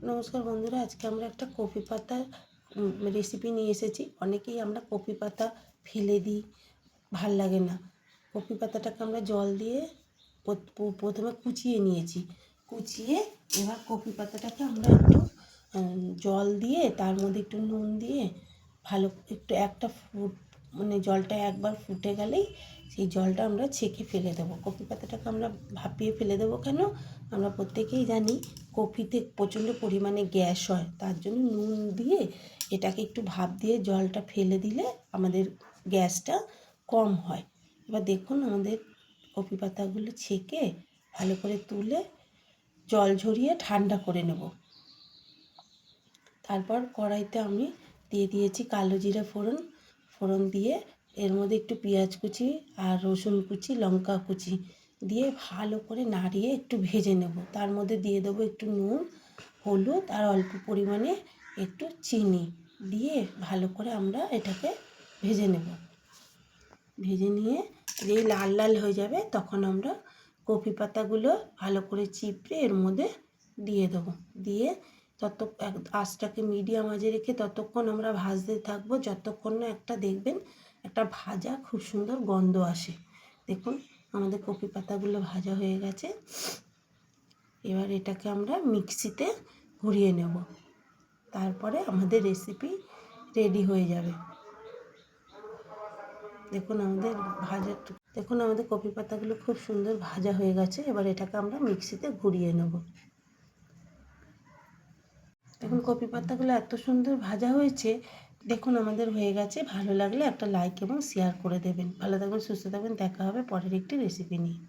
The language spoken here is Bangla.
নমস্কার বন্ধুরা, আজকে আমরা একটা কপি পাতা রেসিপি নিয়ে এসেছি। অনেকেই আমরা কপি পাতা ফেলে দিই, ভাল লাগে না। কপি পাতাটাকে আমরা জল দিয়ে প্রথমে কুচিয়ে নিয়েছি। কুচিয়ে এবার কপি পাতাটাকে আমরা একটু জল দিয়ে তার মধ্যে একটু নুন দিয়ে ভালো একটু একটা জলটা একবার ফুটে গেলেই সেই জলটা আমরা ছেঁকে ফেলে দেবো। কপি পাতাটাকে আমরা ভাপিয়ে ফেলে দেবো কেন? আমরা প্রত্যেকেই জানি কপিতে প্রচণ্ড পরিমাণে গ্যাস হয়, তার জন্য নুন দিয়ে এটাকে একটু ভাপ দিয়ে জলটা ফেলে দিলে আমাদের গ্যাসটা কম হয়। এবার দেখুন, আমাদের কপি পাতাগুলো ছেঁকে ভালো করে তুলে জল ঝরিয়ে ঠান্ডা করে নেব। তারপর কড়াইতে আমি দিয়ে দিয়েছি কালো জিরা ফোড়ন দিয়ে এর মধ্যে একটু পেঁয়াজ কুচি আর রসুন কুচি, লঙ্কা কুচি দিয়ে ভালো করে নাড়িয়ে একটু ভেজে নেব। তার মধ্যে দিয়ে দেবো একটু নুন, হলুদ আর অল্প পরিমাণে একটু চিনি দিয়ে ভালো করে আমরা এটাকে ভেজে নেব। ভেজে নিয়ে যেই লাল লাল হয়ে যাবে তখন আমরা কপি পাতাগুলো ভালো করে চিপড়ে এর মধ্যে দিয়ে দেবো। দিয়ে আঁচটাকে মিডিয়াম আঁচে রেখে ততক্ষণ আমরা ভাজতে থাকবো যতক্ষণ না দেখবেন একটা ভাজা খুব সুন্দর গন্ধ আসে। দেখুন, আমাদের কপি পাতাগুলো ভাজা হয়ে গেছে। এবার এটাকে আমরা মিক্সিতে ঘুরিয়ে নেব, তারপরে আমাদের রেসিপি রেডি হয়ে যাবে। দেখুন আমাদের কপি পাতাগুলো খুব সুন্দর ভাজা হয়ে গেছে। এবার এটাকে আমরা মিক্সিতে ঘুরিয়ে নেব। দেখুন, কপি পাতাগুলো এত সুন্দর ভাজা হয়েছে। দেখুন, আমাদের হয়ে গেছে। ভালো লাগলে একটা লাইক এবং শেয়ার করে দেবেন। ভালো থাকবেন, সুস্থ থাকবেন। দেখা হবে পরের একটি রেসিপি নিয়ে।